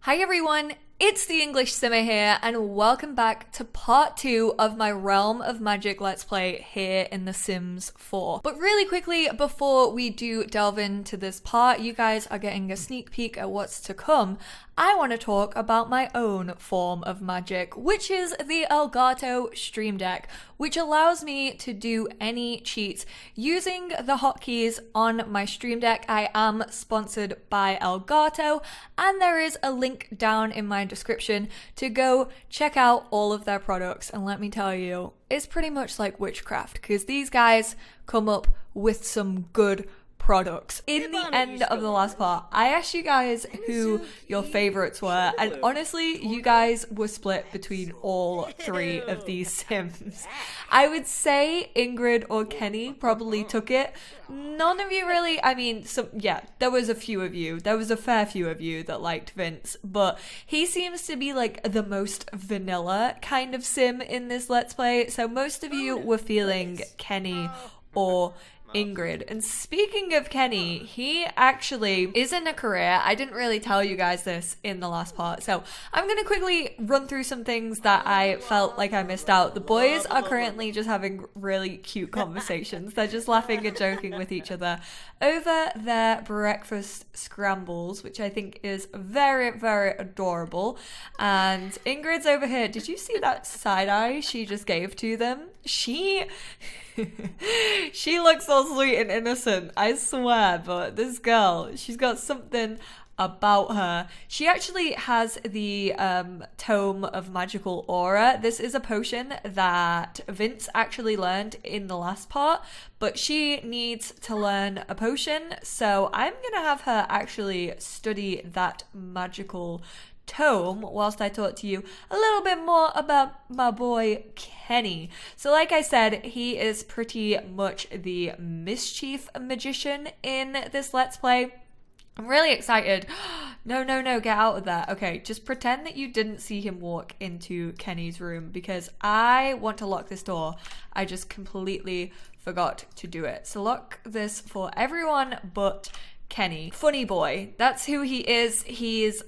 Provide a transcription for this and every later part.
Hi everyone, it's the English Simmer here, and welcome back to part 2 of my Realm of Magic Let's Play here in The Sims 4. But really quickly, before we do delve into this part, you guys are getting a sneak peek at what's to come. I want to talk about my own form of magic, which is the Elgato Stream Deck, which allows me to do any cheats using the hotkeys on my Stream Deck. I am sponsored by Elgato, and there is a link down in my description to go check out all of their products. And let me tell you, it's pretty much like witchcraft, because these guys come up with some good products. In the end of the last part, I asked you guys who your favorites were, and honestly, you guys were split between all 3 of these Sims. I would say Ingrid or Kenny probably took it. None of you really, there was a few of you. There was a fair few of you that liked Vince, but he seems to be like the most vanilla kind of Sim in this Let's Play, so most of you were feeling Kenny or Ingrid. And speaking of Kenny, he actually is in a career. I didn't really tell you guys this in the last part, so I'm going to quickly run through some things that I felt like I missed out. The boys are currently just having really cute conversations. They're just laughing and joking with each other over their breakfast scrambles, which I think is very, very adorable. And Ingrid's over here. Did you see that side eye she just gave to them? She looks so sweet and innocent, I swear, but this girl, she's got something about her. She actually has the Tome of Magical Aura. This is a potion that Vince actually learned in the last part, but she needs to learn a potion, so I'm gonna have her actually study that magical tome whilst I talk to you a little bit more about my boy Kenny. So like I said, he is pretty much the mischief magician in this Let's Play. I'm really excited. No, get out of there. Okay, just pretend that you didn't see him walk into Kenny's room, because I want to lock this door. I just completely forgot to do it. So lock this for everyone but Kenny. Funny boy, that's who he is. He's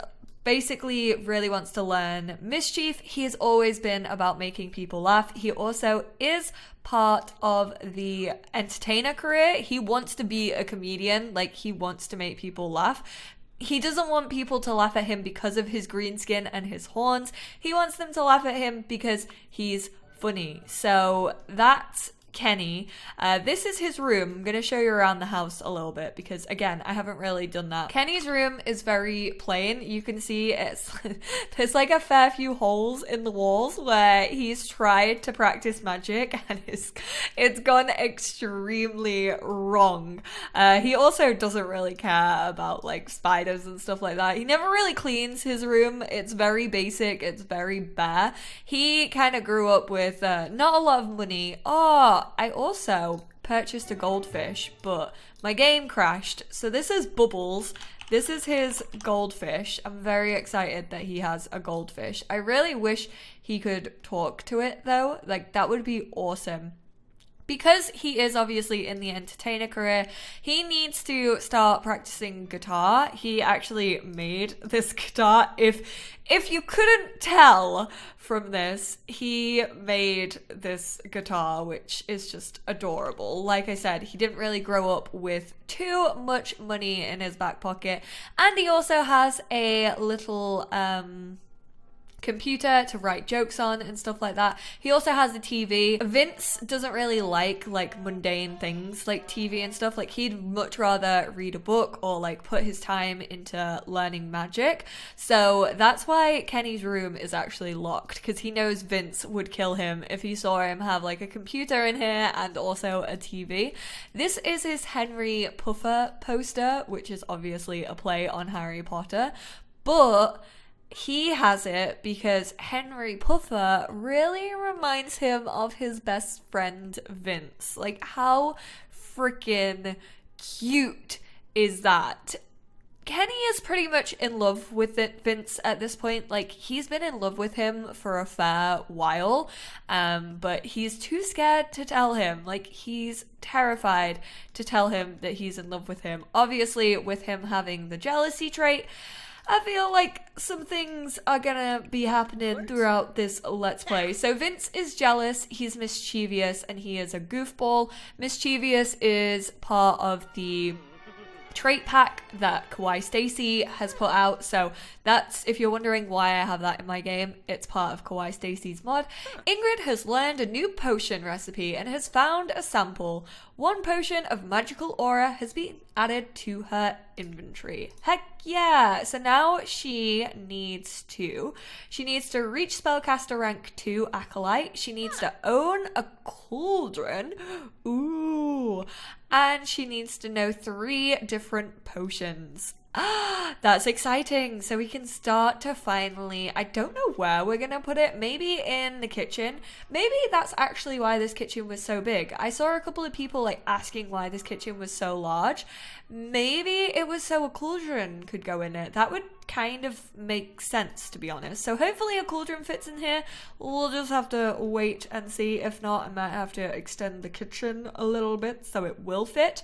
basically really wants to learn mischief. He has always been about making people laugh. He also is part of the entertainer career. He wants to be a comedian, like he wants to make people laugh. He doesn't want people to laugh at him because of his green skin and his horns. He wants them to laugh at him because he's funny. So that's Kenny. This is his room. I'm going to show you around the house a little bit because, again, I haven't really done that. Kenny's room is very plain. You can see there's like a fair few holes in the walls where he's tried to practice magic and it's gone extremely wrong. He also doesn't really care about like spiders and stuff like that. He never really cleans his room. It's very basic. It's very bare. He kind of grew up with not a lot of money. I also purchased a goldfish, but my game crashed. So this is Bubbles. This is his goldfish. I'm very excited that he has a goldfish. I really wish he could talk to it though. Like that would be awesome. Because he is obviously in the entertainer career, he needs to start practicing guitar. He actually made this guitar. If you couldn't tell from this, he made this guitar, which is just adorable. Like I said, he didn't really grow up with too much money in his back pocket. And he also has a little computer to write jokes on and stuff like that. He also has a TV. Vince doesn't really like mundane things like TV and stuff. Like he'd much rather read a book or like put his time into learning magic. So that's why Kenny's room is actually locked, because he knows Vince would kill him if he saw him have like a computer in here and also a TV. This is his Henry Puffer poster, which is obviously a play on Harry Potter, but he has it because Henry Puffer really reminds him of his best friend Vince. Like, how freaking cute is that? Kenny is pretty much in love with Vince at this point. Like, he's been in love with him for a fair while, but he's too scared to tell him. Like, he's terrified to tell him that he's in love with him. Obviously, with him having the jealousy trait, I feel like some things are gonna be happening throughout this Let's Play. So Vince is jealous, he's mischievous, and he is a goofball. Mischievous is part of the trait pack that Kawaii Stacy has put out, so that's, if you're wondering why I have that in my game, it's part of Kawaii Stacy's mod. Ingrid has learned a new potion recipe and has found a sample. One potion of magical aura has been added to her inventory. Heck yeah! So now she needs to reach spellcaster rank 2 acolyte. She needs to own a cauldron. Ooh. And she needs to know 3 different potions. That's exciting. So we can start to finally, I don't know where we're gonna put it, maybe in the kitchen. Maybe that's actually why this kitchen was so big. I saw a couple of people like asking why this kitchen was so large. Maybe it was so a cauldron could go in it. That would kind of make sense, to be honest. So hopefully a cauldron fits in here. We'll just have to wait and see. If not, I might have to extend the kitchen a little bit so it will fit.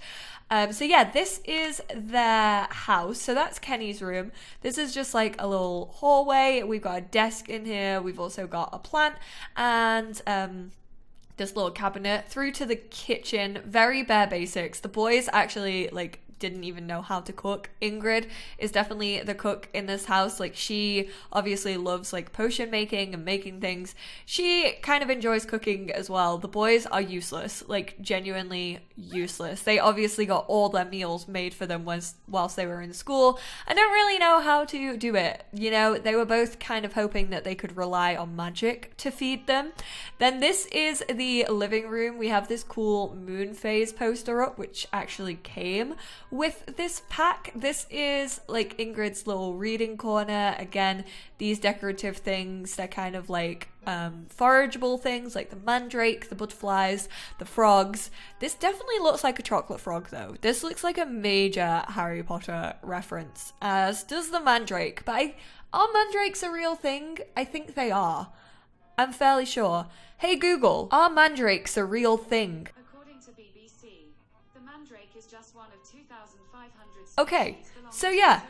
So yeah, this is their house. So that's Kenny's room. This is just like a little hallway. We've got a desk in here. We've also got a plant and this little cabinet through to the kitchen. Very bare basics. The boys actually like didn't even know how to cook. Ingrid is definitely the cook in this house. Like, she obviously loves like potion making and making things. She kind of enjoys cooking as well. The boys are useless, like genuinely useless. They obviously got all their meals made for them whilst they were in school. I don't really know how to do it. You know, they were both kind of hoping that they could rely on magic to feed them. Then this is the living room. We have this cool moon phase poster up, which actually came with this pack. This is like Ingrid's little reading corner. Again, these decorative things, they're kind of like forageable things like the mandrake, the butterflies, the frogs. This definitely looks like a chocolate frog though. This looks like a major Harry Potter reference, as does the mandrake. But are mandrakes a real thing? I think they are. I'm fairly sure. Hey Google, are mandrakes a real thing? According to BBC, the mandrake is just one of 2,500 species. Okay, so yeah,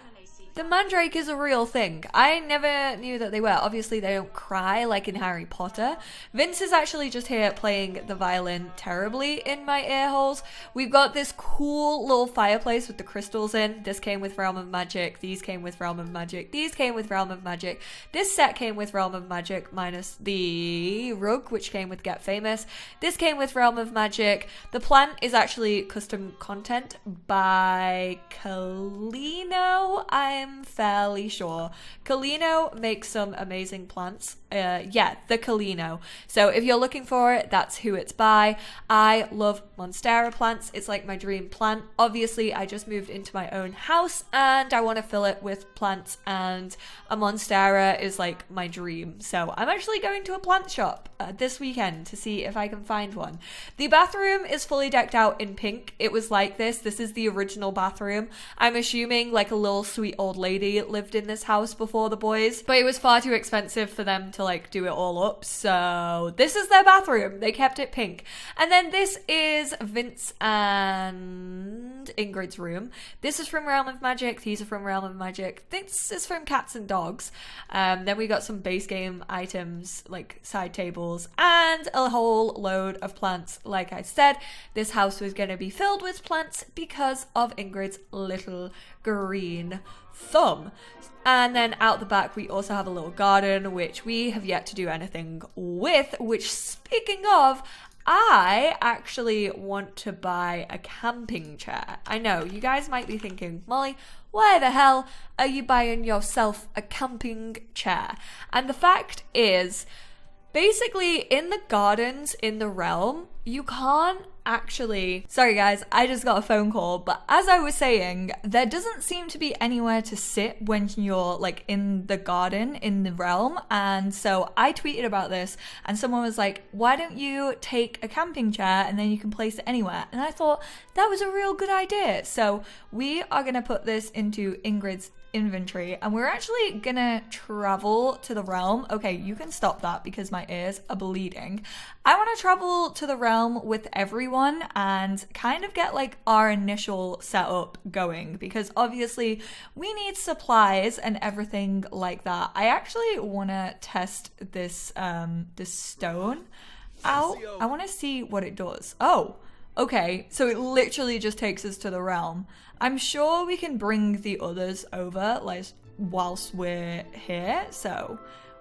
the mandrake is a real thing. I never knew that they were. Obviously, they don't cry like in Harry Potter. Vince is actually just here playing the violin terribly in my ear holes. We've got this cool little fireplace with the crystals in. This came with Realm of Magic. These came with Realm of Magic. These came with Realm of Magic. This set came with Realm of Magic minus the rug, which came with Get Famous. This came with Realm of Magic. The plant is actually custom content by Kalino. I'm fairly sure. Kalino makes some amazing plants. Yeah, the Kalino. So if you're looking for it, that's who it's by. I love Monstera plants. It's like my dream plant. Obviously, I just moved into my own house and I want to fill it with plants, and a Monstera is like my dream. So I'm actually going to a plant shop this weekend to see if I can find one. The bathroom is fully decked out in pink. It was like this. This is the original bathroom. I'm assuming like a little sweet old lady lived in this house before the boys, but it was far too expensive for them to like do it all up, so this is their bathroom. They kept it pink. And then this is Vince and Ingrid's room. This is from Realm of Magic. These are from Realm of Magic. This is from Cats and Dogs. Then we got some base game items like side tables and a whole load of plants. Like I said, this house was going to be filled with plants because of Ingrid's little green thumb. And then out the back we also have a little garden, which we have yet to do anything with, which, speaking of, I actually want to buy a camping chair. I know, you guys might be thinking, Molly, why the hell are you buying yourself a camping chair? And the fact is, basically in the gardens in the realm, you can't actually... Sorry guys, I just got a phone call, but as I was saying, there doesn't seem to be anywhere to sit when you're like in the garden in the realm. And so I tweeted about this and someone was like, why don't you take a camping chair and then you can place it anywhere? And I thought that was a real good idea. So we are going to put this into Ingrid's inventory and we're actually gonna travel to the realm. Okay, you can stop that because my ears are bleeding. I want to travel to the realm with everyone and kind of get like our initial setup going because obviously we need supplies and everything like that. I actually want to test this this stone out. I want to see what it does. Oh, okay, so it literally just takes us to the realm. I'm sure we can bring the others over like whilst we're here, so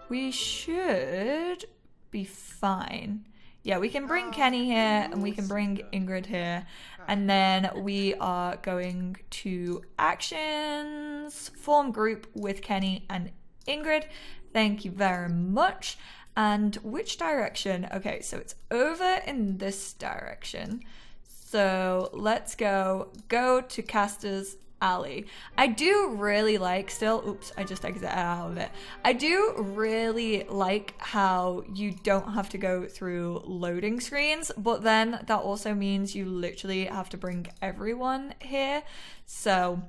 we should be fine. Yeah, we can bring Kenny here and we can bring Ingrid here, and then we are going to actions, form group with Kenny and Ingrid. Thank you very much. And which direction? Okay, so it's over in this direction. So let's go to Caster's Alley. I do really like oops, I just exited out of it. I do really like how you don't have to go through loading screens, but then that also means you literally have to bring everyone here. So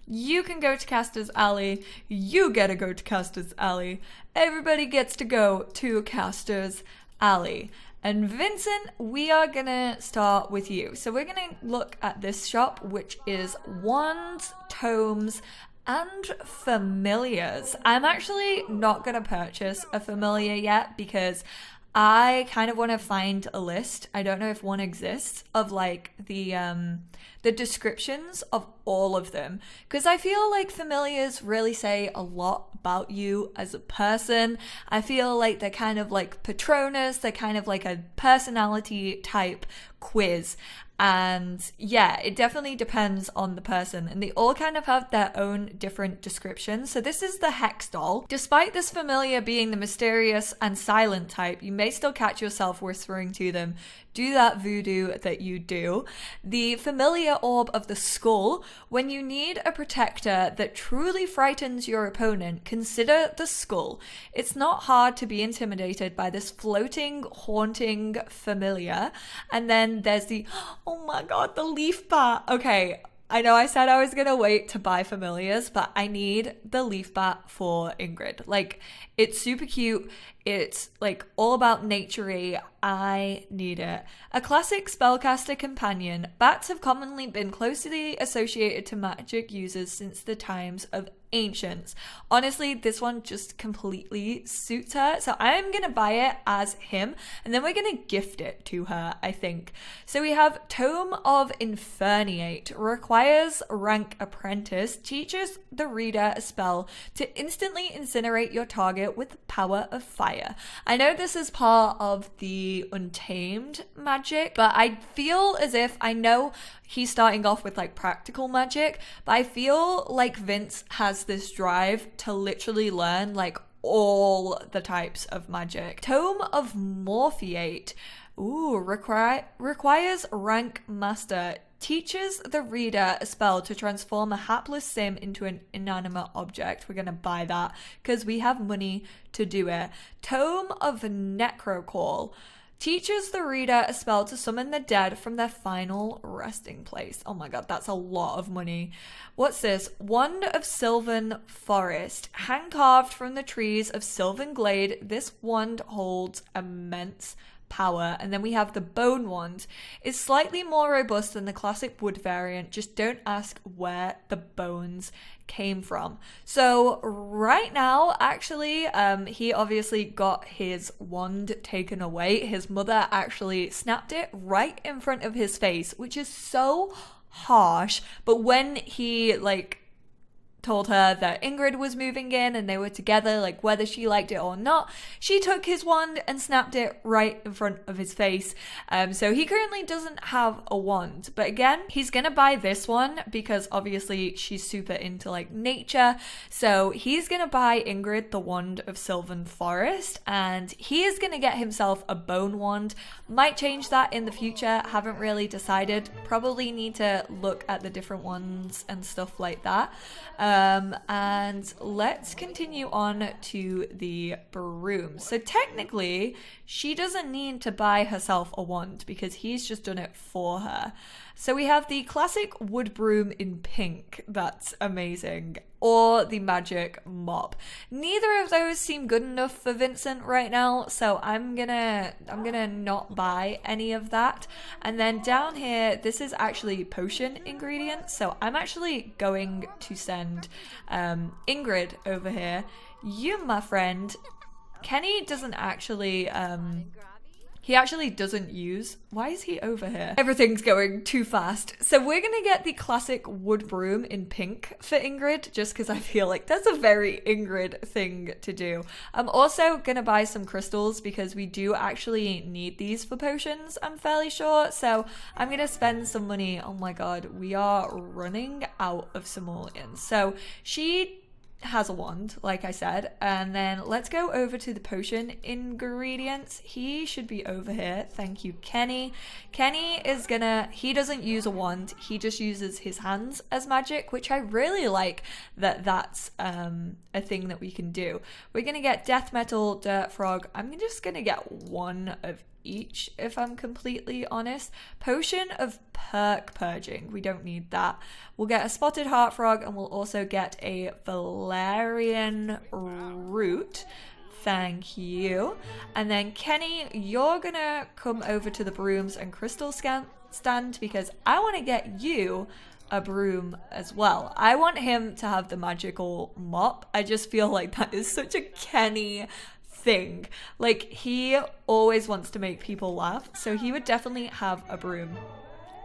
you can go to Caster's Alley, you get to go to Caster's Alley, everybody gets to go to Caster's Alley. And Vincent, we are gonna start with you. So we're gonna look at this shop, which is wands, tomes, and familiars. I'm actually not gonna purchase a familiar yet because I kind of want to find a list. I don't know if one exists of like the descriptions of all of them, because I feel like familiars really say a lot about you as a person. I feel like they're kind of like Patronus, they're kind of like a personality type quiz. And yeah, it definitely depends on the person, and they all kind of have their own different descriptions. So this is the Hex doll. Despite this familiar being the mysterious and silent type, you may still catch yourself whispering to them, "Do that voodoo that you do." The familiar orb of the skull. When you need a protector that truly frightens your opponent, consider the skull. It's not hard to be intimidated by this floating, haunting familiar. And then there's oh my god, the leaf bat. Okay, I know I said I was gonna wait to buy familiars, but I need the leaf bat for Ingrid. Like, it's super cute. It's like all about nature-y. I need it. A classic spellcaster companion, bats have commonly been closely associated to magic users since the times of ancients. Honestly, this one just completely suits her. So I'm going to buy it as him, and then we're going to gift it to her, I think. So we have Tome of Inferniate. Requires rank apprentice. Teaches the reader a spell to instantly incinerate your target with the power of fire. I know this is part of the Untamed magic, but I feel as if, I know he's starting off with like practical magic, but I feel like Vince has this drive to literally learn like all the types of magic. Tome of Morphiate. Ooh, requires rank master. Teaches the reader a spell to transform a hapless sim into an inanimate object. We're going to buy that because we have money to do it. Tome of Necrocall. Teaches the reader a spell to summon the dead from their final resting place. Oh my god, that's a lot of money. What's this? Wand of Sylvan Forest. Hand carved from the trees of Sylvan Glade, this wand holds immense power. And then we have the Bone Wand. It's slightly more robust than the classic wood variant. Just don't ask where the bones came from. So right now, actually, he obviously got his wand taken away. His mother actually snapped it right in front of his face, which is so harsh. But when he like told her that Ingrid was moving in and they were together, like whether she liked it or not, she took his wand and snapped it right in front of his face. So he currently doesn't have a wand, but again, he's gonna buy this one because obviously she's super into like nature. So he's gonna buy Ingrid the Wand of Sylvan Forest, and he is gonna get himself a bone wand. Might change that in the future, haven't really decided. Probably need to look at the different ones and stuff like that. And let's continue on to the broom. So technically, she doesn't need to buy herself a wand because he's just done it for her. So we have the classic wood broom in pink. That's amazing. or the magic mop. Neither of those seem good enough for Vincent right now, so I'm gonna not buy any of that. And then down here, this is actually potion ingredients, so I'm actually going to send Ingrid over here. You, my friend, Kenny doesn't actually he actually doesn't use... Why is he over here? Everything's going too fast. So we're going to get the classic wood broom in pink for Ingrid, just because I feel like that's a very Ingrid thing to do. I'm also going to buy some crystals because we do actually need these for potions, I'm fairly sure. So I'm going to spend some money. Oh my god, we are running out of simoleons. So she has a wand, like I said, and then let's go over to the potion ingredients. He should be over here. Thank you, Kenny. Kenny is gonna, he doesn't use a wand, he just uses his hands as magic, which I really like that that's a thing that we can do. We're gonna get death metal, dirt frog. I'm just gonna get one of each, if I'm completely honest. Potion of perk purging, we don't need that. We'll get a spotted heart frog, and we'll also get a valerian root. Thank you. And then Kenny, you're gonna come over to the brooms and crystal stand because I want to get you a broom as well. I want him to have the magical mop. I just feel like that is such a Kenny thing. Like, he always wants to make people laugh, so he would definitely have a broom.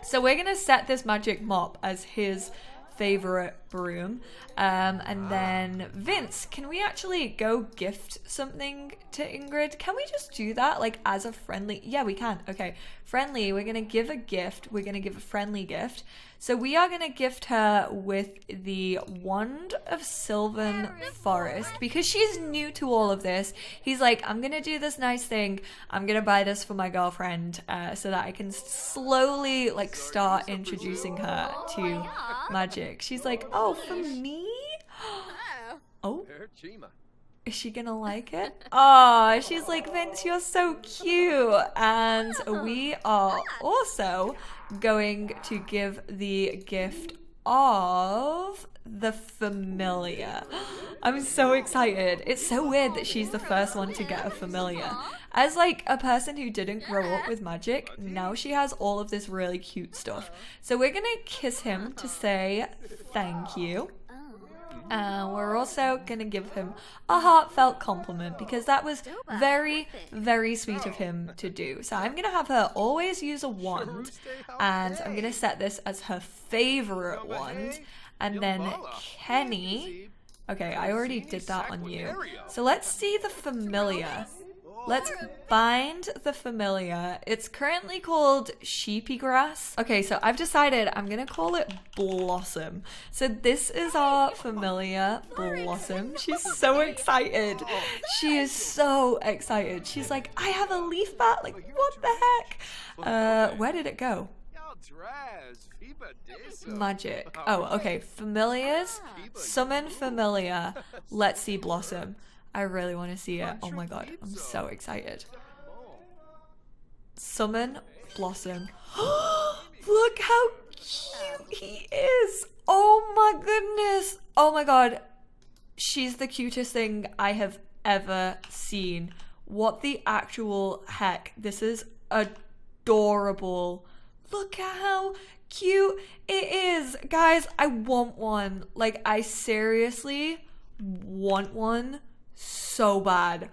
So we're gonna set this magic mop as his favorite broom, and then Vince, can we actually go gift something to Ingrid? Can we just do that, like, as a friendly? Yeah, we can. Okay, friendly, we're gonna give a gift. We're gonna give a friendly gift. So we are gonna gift her with the Wand of Sylvan Forest because she's new to all of this. He's like, I'm gonna do this nice thing. I'm gonna buy this for my girlfriend so that I can slowly, like, start introducing her to magic. She's like, oh, for me? Oh, is she gonna like it? Oh, she's like, Vince, you're so cute. And we are also going to give the gift of the familiar. I'm so excited. It's so weird that she's the first one to get a familiar. As, like, a person who didn't grow up with magic, now she has all of this really cute stuff. So we're gonna kiss him to say thank you. We're also gonna give him a heartfelt compliment because that was very, very sweet of him to do. So I'm gonna have her always use a wand, and I'm gonna set this as her favorite wand. And then Kenny, okay, I already did that on you. So let's see the familiar. Let's bind the familiar. It's currently called sheepy grass. Okay, so I've decided I'm gonna call it Blossom. So this is our familiar, Blossom. She's so excited. She is so excited. She's like, I have a leaf bat. Like, what the heck? Where did it go? Magic. Oh, okay. Familiars. Summon familiar. Let's see Blossom. I really want to see it. Oh my god, I'm so excited. Summon Blossom. Look how cute he is. Oh my goodness. Oh my god. She's the cutest thing I have ever seen. What the actual heck? This is adorable. Look at how cute it is. Guys, I want one. Like, I seriously want one so bad.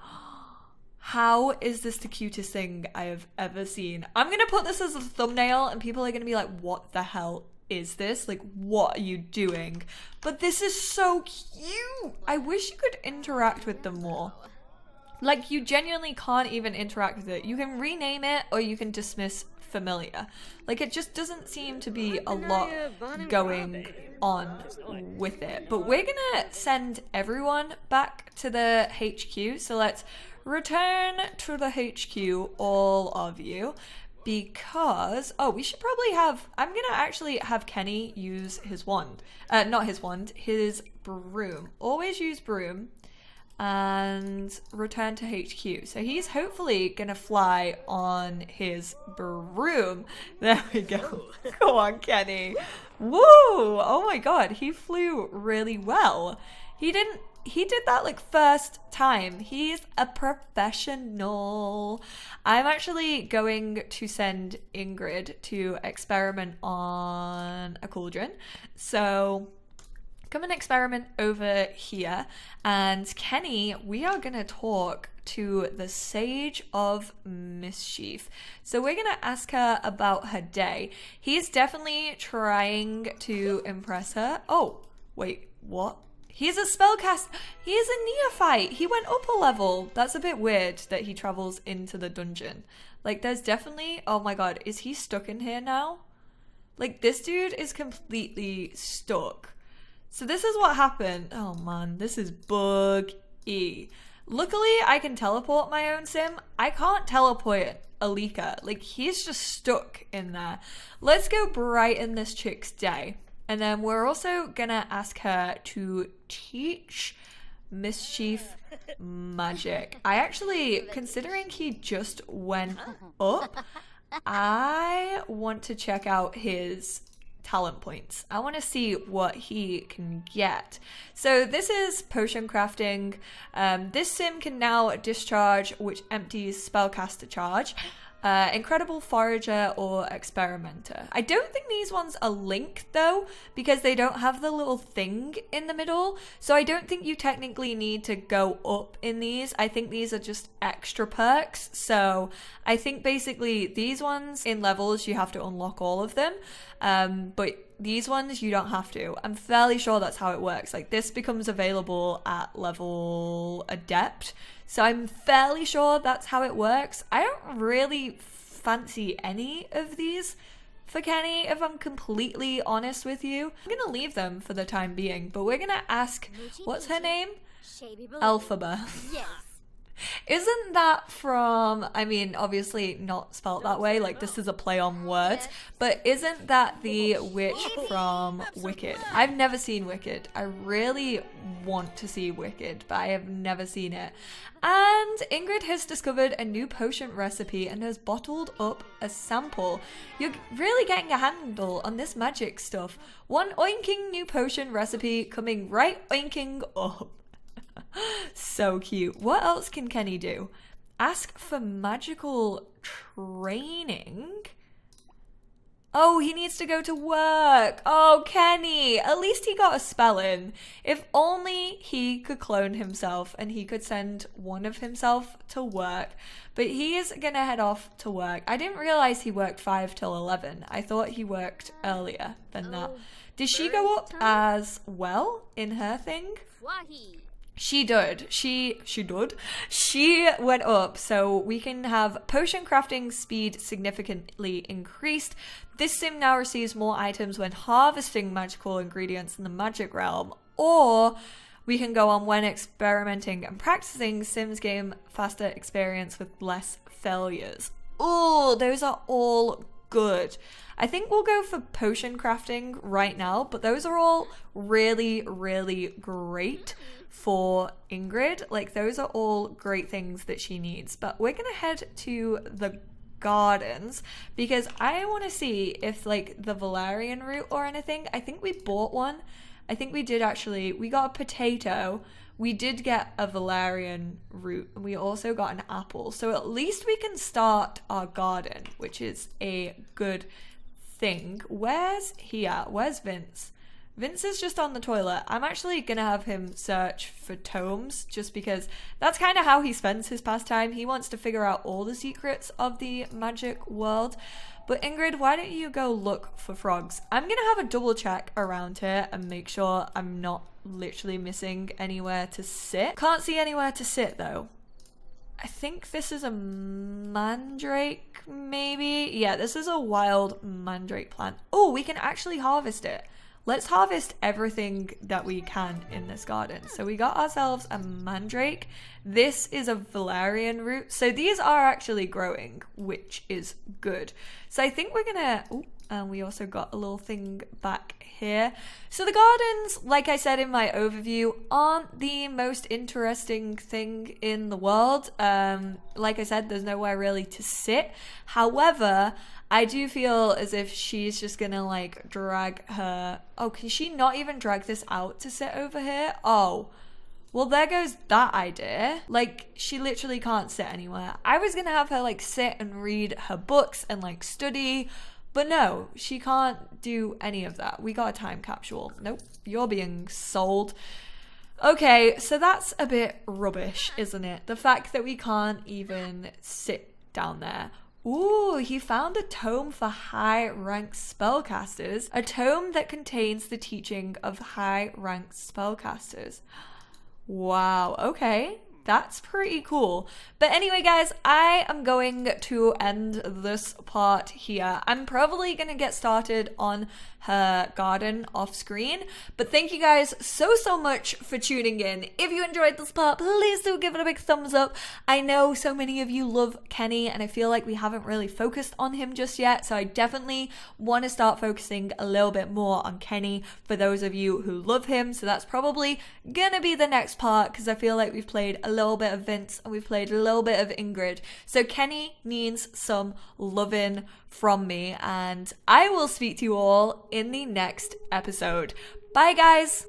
How is this the cutest thing I have ever seen? I'm gonna put this as a thumbnail and people are gonna be like, what the hell is this? Like, what are you doing? But this is so cute. I wish you could interact with them more. Like, you genuinely can't even interact with it. You can rename it or you can dismiss familiar. Like, it just doesn't seem to be a lot going on with it. But we're gonna send everyone back to the HQ. So let's return to the HQ, all of you, because, oh, we should probably have, I'm gonna actually have Kenny use his wand. Not his wand, his broom. Always use broom. and return to HQ. So he's hopefully gonna fly on his broom. There we go. Go on, Kenny. Woo! Oh my god, he flew really well. He did that like first time. He's a professional. I'm actually going to send Ingrid to experiment on a cauldron. So come and experiment over here. And Kenny, we are going to talk to the Sage of Mischief. So we're going to ask her about her day. He's definitely trying to impress her. Oh, wait, what? He's a spellcaster. He is a neophyte. He went up a level. That's a bit weird that he travels into the dungeon. Like, there's definitely... Oh my god, is he stuck in here now? Like, this dude is completely stuck. So this is what happened. Oh man, this is buggy. Luckily, I can teleport my own sim. I can't teleport Alika. Like, he's just stuck in there. Let's go brighten this chick's day. And then we're also gonna ask her to teach Mischief magic. I actually, considering he just went up, I want to check out his talent points. I want to see what he can get. So this is potion crafting. This sim can now discharge, which empties spellcaster charge. Incredible Forager or Experimenter. I don't think these ones are linked though, because they don't have the little thing in the middle. So I don't think you technically need to go up in these. I think these are just extra perks. So I think basically these ones in levels, you have to unlock all of them. But these ones, you don't have to. I'm fairly sure that's how it works. Like, this becomes available at level Adept. So I'm fairly sure that's how it works. I don't really fancy any of these for Kenny, if I'm completely honest with you. I'm going to leave them for the time being, but we're going to ask, what's her name? Elphaba. Yes. Isn't that from, I mean, obviously not spelt that way, like this is a play on words, but isn't that the witch from Wicked? I've never seen Wicked. I really want to see Wicked, but I have never seen it. And Ingrid has discovered a new potion recipe and has bottled up a sample. You're really getting a handle on this magic stuff. One oinking new potion recipe coming right oinking up. So cute. What else can Kenny do? Ask for magical training. Oh, he needs to go to work. Oh, Kenny. At least he got a spell in. If only he could clone himself and he could send one of himself to work. But he is going to head off to work. I didn't realize he worked 5 till 11. I thought he worked earlier than that. Did she go up as well in her thing? She did. She did. She went up, so we can have potion crafting speed significantly increased. This sim now receives more items when harvesting magical ingredients in the magic realm, or we can go on when experimenting and practicing. Sims gain faster experience with less failures. Oh, those are all good. I think we'll go for potion crafting right now, but those are all really, really great for Ingrid. Like, those are all great things that she needs. But we're gonna head to the gardens because I want to see if like the valerian root or anything. I think we bought one. I think we did actually. We got a potato. We did get a valerian root, and we also got an apple. So at least we can start our garden, which is a good thing. Where's Vince? Vince is just on the toilet. I'm actually gonna have him search for tomes just because that's kind of how he spends his pastime. He wants to figure out all the secrets of the magic world. But Ingrid, why don't you go look for frogs? I'm gonna have a double check around here and make sure I'm not literally missing anywhere to sit. Can't see anywhere to sit though. I think this is a mandrake, maybe? Yeah, this is a wild mandrake plant. Oh, we can actually harvest it. Let's harvest everything that we can in this garden. So we got ourselves a mandrake. This is a valerian root. So these are actually growing, which is good. So I think we're gonna... Ooh, And we also got a little thing back here. So the gardens, like I said in my overview, aren't the most interesting thing in the world. Like I said, there's nowhere really to sit. However, I do feel as if she's just gonna like drag her. Oh, can she not even drag this out to sit over here? Oh, well, there goes that idea. Like, she literally can't sit anywhere. I was gonna have her like sit and read her books and like study, but no, she can't do any of that. We got a time capsule. Nope, you're being sold. Okay, so that's a bit rubbish, isn't it? The fact that we can't even sit down there. Ooh, he found a tome for high-ranked spellcasters. A tome that contains the teaching of high-ranked spellcasters. Wow, okay. That's pretty cool. But anyway, guys, I am going to end this part here. I'm probably going to get started on her garden off screen. But thank you guys so much for tuning in. If you enjoyed this part, please do give it a big thumbs up. I know so many of you love Kenny, and I feel like we haven't really focused on him just yet. So I definitely want to start focusing a little bit more on Kenny for those of you who love him. So that's probably going to be the next part, because I feel like we've played a little bit of Vince and we've played a little bit of Ingrid. So Kenny needs some loving from me, and I will speak to you all in the next episode. Bye, guys.